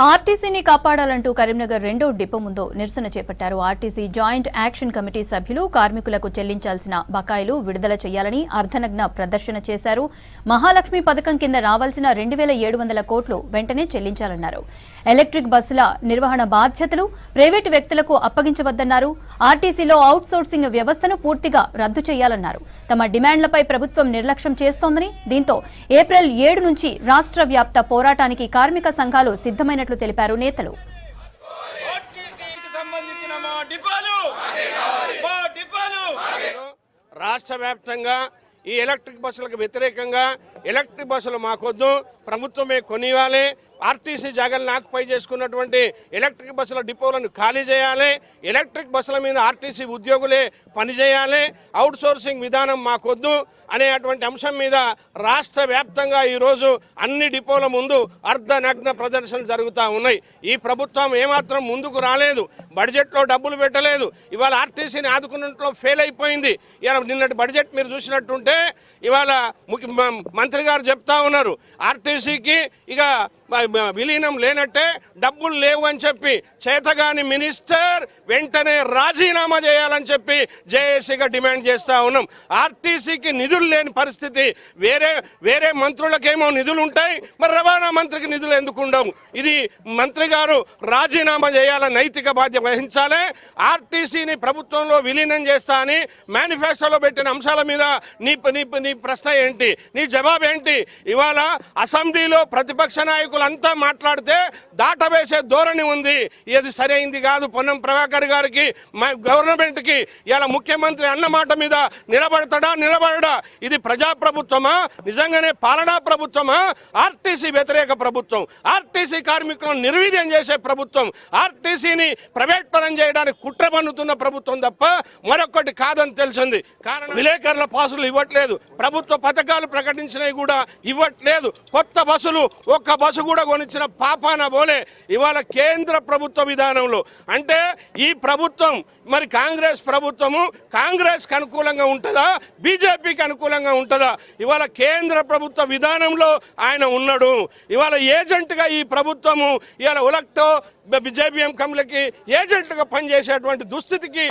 ఆర్టీసీని కాపాడాలంటూ కరీంనగర్ రెండో డిపో ముందు నిరసన చేపట్టారు. ఆర్టీసీ జాయింట్ యాక్షన్ కమిటీ సభ్యులు కార్మికులకు చెల్లించాల్సిన బకాయిలు విడుదల చేయాలని అర్ధనగ్న ప్రదర్శన చేశారు. మహాలక్ష్మి పథకం కింద రావాల్సిన 2700 కోట్లు వెంటనే చెల్లించాలన్నారు. ఎలక్ట్రిక్ బస్సుల నిర్వహణ బాధ్యతలు ప్రైవేటు వ్యక్తులకు అప్పగించవద్దన్నారు. ఆర్టీసీలో అవుట్ సోర్సింగ్ వ్యవస్థను పూర్తిగా రద్దు చేయాలన్నారు. తమ డిమాండ్లపై ప్రభుత్వం నిర్లక్ష్యం చేస్తోందని, దీంతో ఏప్రిల్ 7 నుంచి రాష్ట్ర వ్యాప్త పోరాటానికి కార్మిక సంఘాలు సిద్ధమైన తెలిపారు నేతలు. రాష్ట్ర వ్యాప్తంగా ఈ ఎలక్ట్రిక్ బస్సులకు వ్యతిరేకంగా ఎలక్ట్రిక్ బస్సులు మాకొద్దు, ప్రభుత్వమే కొనివ్వాలి, ఆర్టీసీ జాగాలను ఆక్యుపై చేసుకున్నటువంటి ఎలక్ట్రిక్ బస్సుల డిపోలను ఖాళీ చేయాలి, ఎలక్ట్రిక్ బస్సుల మీద ఆర్టీసీ ఉద్యోగులే పనిచేయాలి, అవుట్ సోర్సింగ్ విధానం మాకొద్దు అనేటువంటి అంశం మీద రాష్ట్ర వ్యాప్తంగా ఈరోజు అన్ని డిపోల ముందు అర్ధనగ్న ప్రదర్శనలు జరుగుతూ ఉన్నాయి. ఈ ప్రభుత్వం ఏమాత్రం ముందుకు రాలేదు, బడ్జెట్లో డబ్బులు పెట్టలేదు, ఇవాళ ఆర్టీసీని ఆదుకున్నట్లో ఫెయిల్ అయిపోయింది. నిన్నటి బడ్జెట్ మీరు చూసినట్టుంటే ఇవాళ మంత్రి గారు చెప్తా ఉన్నారు, ఆర్టీసీకి ఇక విలీనం లేనట్టే, డబ్బులు లేవు అని చెప్పి చేతగాని మినిస్టర్ వెంటనే రాజీనామా చేయాలని చెప్పి జేఏసీగా డిమాండ్ చేస్తూ ఉన్నాం. ఆర్టీసీకి నిధులు లేని పరిస్థితి, వేరే మంత్రులకేమో నిధులు ఉంటాయి, మరి రవాణా మంత్రికి నిధులు ఎందుకు ఉండవు? ఇది మంత్రి గారు రాజీనామా చేయాలని నైతిక బాధ్యత వహించాలి. ఆర్టీసీని ప్రభుత్వంలో విలీనం చేస్తా అని మేనిఫెస్టోలో పెట్టిన అంశాల మీద నీ ప్రశ్న ఏంటి, నీ జవాబు ఏంటి? ఇవాళ అసెంబ్లీలో ప్రతిపక్ష నాయకులు అంతా మాట్లాడితే దాటవేసే ధోరణి ఉంది. ఇది సరైంది కాదు. పొన్నం ప్రభాకర్ గారికి, గవర్నమెంట్ కి ఇలా ముఖ్యమంత్రి అన్న మాట మీద నిలబడడా? ఇది ప్రజాప్రభుత్వమా, నిజంగానే పాలనా ప్రభుత్వమా, ఆర్టీసీ వ్యతిరేక ప్రభుత్వం, ఆర్టీసీ కార్మికులను నిర్వీర్యం చేసే ప్రభుత్వం, ఆర్టీసీని ప్రైవేట్ పరం చేయడానికి కుట్ర పన్నుతున్న ప్రభుత్వం తప్ప మరొకటి కాదని తెలిసింది. కారణం విలేకరుల పాసులు ఇవ్వట్లేదు, ప్రభుత్వ పథకాలు ప్రకటించినవి కూడా ఇవ్వట్లేదు, కొత్త బస్సులు ఒక్క బస్సు కూడా కొనిచ్చిన పాపాన పోలే. ఇవాళ కేంద్ర ప్రభుత్వ విధానంలో అంటే ఈ ప్రభుత్వం మరి కాంగ్రెస్ ప్రభుత్వము కాంగ్రెస్కి అనుకూలంగా ఉంటుందా, బీజేపీకి అనుకూలంగా ఉంటుందా? ఇవాళ కేంద్ర ప్రభుత్వ విధానంలో ఆయన ఉన్నాడు. ఇవాళ ఏజెంట్గా ఈ ప్రభుత్వము ఇవాళ ఉలక్టో బీజేపీ కంపెనీలకి ఏజెంట్గా పనిచేసేటువంటి దుస్థితికి